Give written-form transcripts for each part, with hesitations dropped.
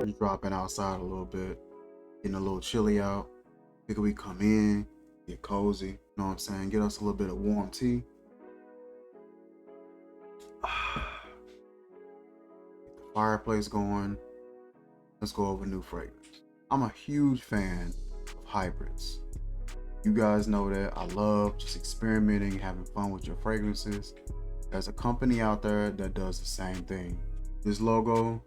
Just dropping outside a little bit, getting a little chilly out. Figure we come in, get cozy, you know what I'm saying? Get us a little bit of warm tea. Get the fireplace going. Let's go over new fragrance. I'm a huge fan of hybrids. You guys know that I love just experimenting, having fun with your fragrances. There's a company out there that does the same thing. This logo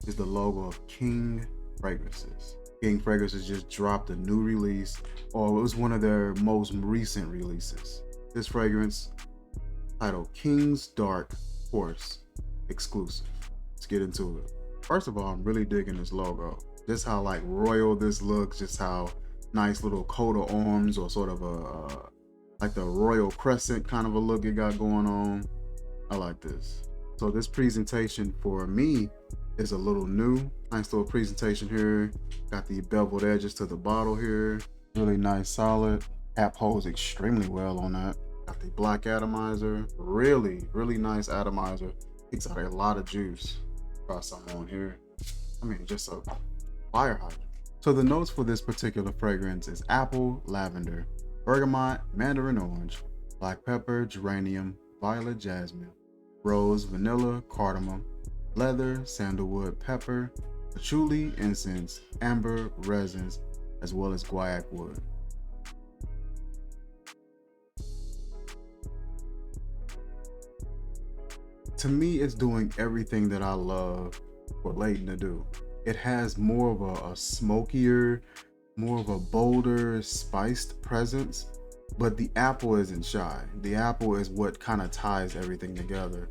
is the logo of King Fragrances. King Fragrances just dropped a new release, or it was one of their most recent releases. This fragrance, titled King's Dark Horse Exclusive. Let's get into it. First of all, I'm really digging this logo. Just how like royal this looks, just how nice little coat of arms, or sort of a like the royal crescent kind of a look it got going on. I like this. So this presentation for me is a little new. Nice little presentation here. Got the beveled edges to the bottle here. Really nice, solid. Cap holds extremely well on that. Got the black atomizer. Really nice atomizer. Takes out a lot of juice. Try some on here. I mean, just a fire hydrant. So the notes for this particular fragrance is apple, lavender, bergamot, mandarin orange, black pepper, geranium, violet jasmine, rose, vanilla, cardamom, leather, sandalwood, pepper, patchouli, incense, amber, resins, as well as guaiac wood. To me, it's doing everything that I love for Layton to do. It has more of a smokier, more of a bolder, spiced presence, but the apple isn't shy. The apple is what kind of ties everything together.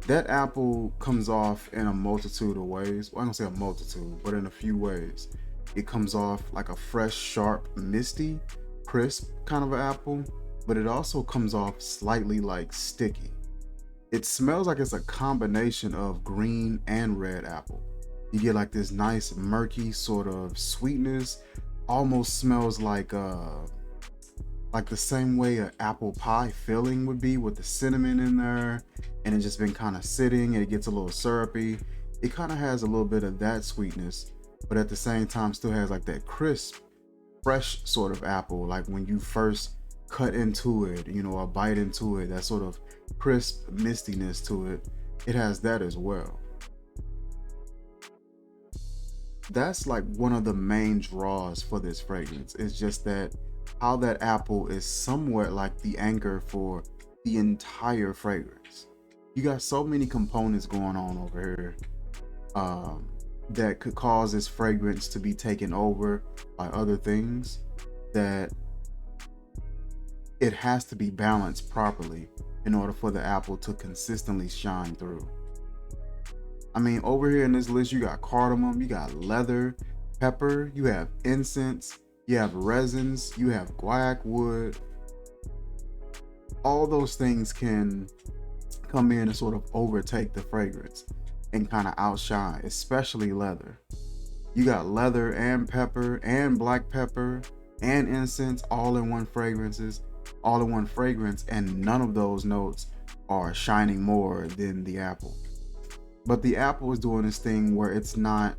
That apple comes off in a multitude of ways. Well, I don't say a multitude, but in a few ways. It comes off like a fresh, sharp, misty, crisp kind of an apple, but it also comes off slightly like sticky. It smells like it's a combination of green and red apple. You get like this nice murky sort of sweetness. Almost smells like the same way an apple pie filling would be, with the cinnamon in there, and it just been kind of sitting and it gets a little syrupy. It kind of has a little bit of that sweetness, but at the same time still has like that crisp, fresh sort of apple, like when you first cut into it, you know, or bite into it, that sort of crisp mistiness to it. It has that as well. That's like one of the main draws for this fragrance. It's just that how that apple is somewhat like the anchor for the entire fragrance. You got so many components going on over here that could cause this fragrance to be taken over by other things, that it has to be balanced properly in order for the apple to consistently shine through. I mean, over here in this list, you got cardamom, you got leather, pepper, you have incense, you have resins, you have guaiac wood. All those things can come in and sort of overtake the fragrance and kind of outshine, especially leather. You got leather and pepper and black pepper and incense all in one fragrance, and none of those notes are shining more than the apple. But the apple is doing this thing where it's not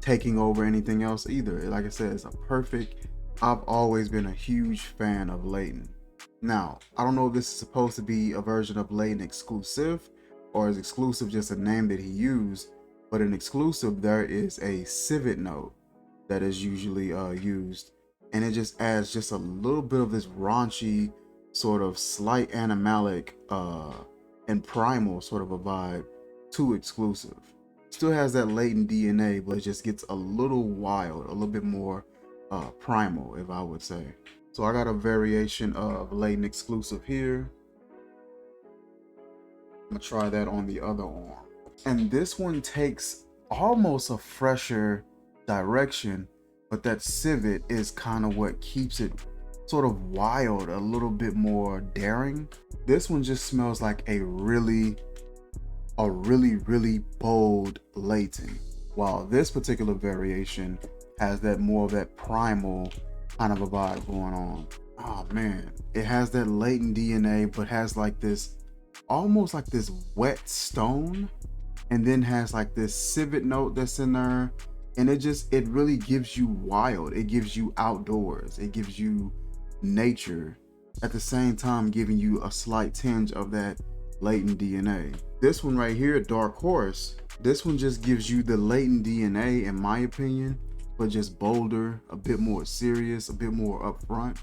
taking over anything else either. Like I said, it's a perfect. I've always been a huge fan of Layton. Now, I don't know if this is supposed to be a version of Layton Exclusif, or is Exclusif just a name that he used, but in Exclusif there is a civet note that is usually used, and it just adds just a little bit of this raunchy, sort of slight animalic and primal sort of a vibe to Exclusif. Still has that latent DNA, but it just gets a little wild, a little bit more primal, if I would say. So I got a variation of latent Exclusif here. I'm gonna try that on the other arm. And this one takes almost a fresher direction, but that civet is kind of what keeps it sort of wild, a little bit more daring. This one just smells like a really bold Layton, while this particular variation has that more of that primal kind of a vibe going on. Oh man, it has that latent DNA, but has like this almost like this wet stone, and then has like this civet note that's in there, And it really gives you wild. It gives you outdoors. It gives you nature, at the same time giving you a slight tinge of that latent DNA. This one right here, Dark Horse, this one just gives you the latent DNA, in my opinion, but just bolder, a bit more serious, a bit more upfront,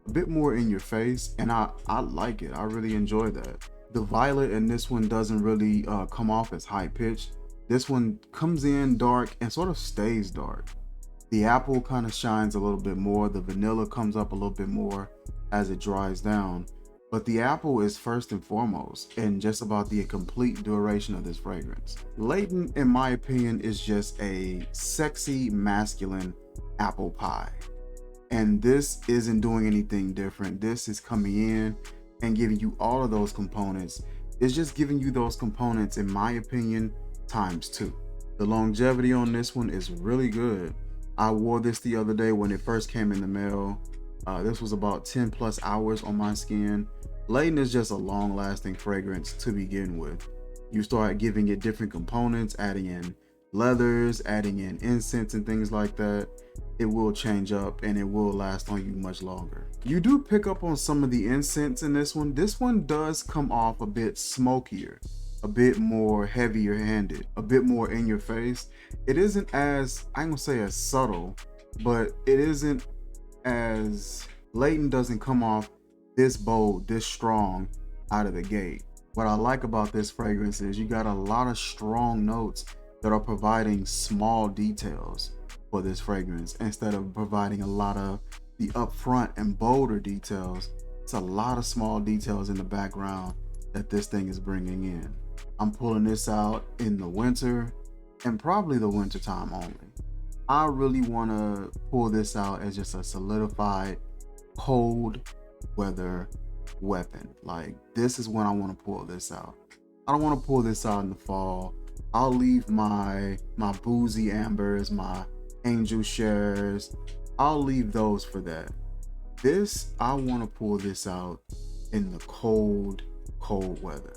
a bit more in your face, and I like it. I really enjoy that. The violet in this one doesn't really come off as high pitched. This one comes in dark and sort of stays dark. The apple kind of shines a little bit more. The vanilla comes up a little bit more as it dries down. But the apple is first and foremost in just about the complete duration of this fragrance. Latent, in my opinion, is just a sexy, masculine apple pie. And this isn't doing anything different. This is coming in and giving you all of those components. It's just giving you those components, in my opinion, times 2. The longevity on this one is really good. I wore this the other day when it first came in the mail. This was about 10 plus hours on my skin. Latent is just a long lasting fragrance to begin with. You start giving it different components, adding in leathers, adding in incense and things like that. It will change up and it will last on you much longer. You do pick up on some of the incense in this one. This one does come off a bit smokier, a bit more heavier handed, a bit more in your face. It isn't as, I'm gonna say as subtle, but it isn't as latent, doesn't come off this bold, this strong out of the gate. What I like about this fragrance is you got a lot of strong notes that are providing small details for this fragrance instead of providing a lot of the upfront and bolder details. It's a lot of small details in the background that this thing is bringing in. I'm pulling this out in the winter and probably the winter time only. I really want to pull this out as just a solidified cold weather weapon. Like, this is when I want to pull this out. I don't want to pull this out in the fall. I'll leave my boozy ambers, my angel shares, I'll leave those for that. This, I want to pull this out in the cold weather.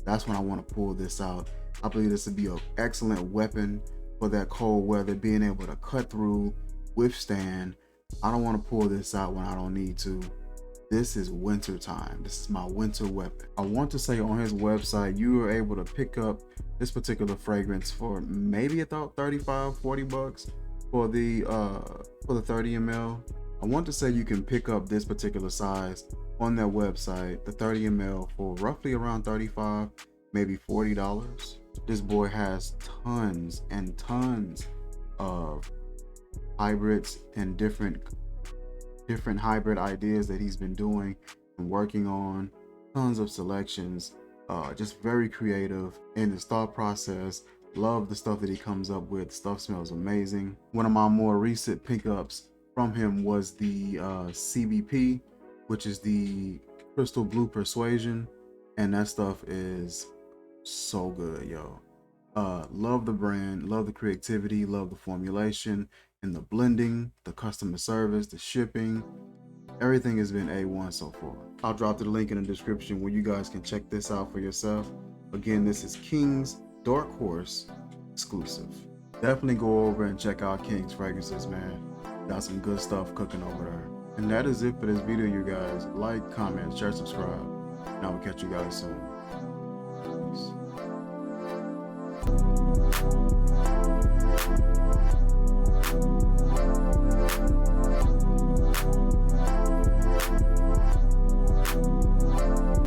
That's when I want to pull this out. I believe this would be an excellent weapon for that cold weather, being able to cut through, withstand. I don't want to pull this out when I don't need to. This is winter time. This is my winter weapon. I want to say on his website, you are able to pick up this particular fragrance for maybe about 35, 40 bucks for the 30 ml. I want to say you can pick up this particular size on their website, the 30 ml, for roughly around 35, maybe $40. This boy has tons and tons of hybrids and different hybrid ideas that he's been doing and working on. Tons of selections, just very creative in his thought process. Love the stuff that he comes up with. Stuff smells amazing. One of my more recent pickups from him was the CBP, which is the Crystal Blue Persuasion, and that stuff is so good, yo. Love the brand, love the creativity, love the formulation and the blending, the customer service, the shipping. Everything has been A1 so far. I'll drop the link in the description where you guys can check this out for yourself. Again, this is King's Dark Horse Exclusive. Definitely go over and check out King's fragrances, man. Got some good stuff cooking over there. And that is it for this video, you guys. Like, comment, share, subscribe, and I will catch you guys soon.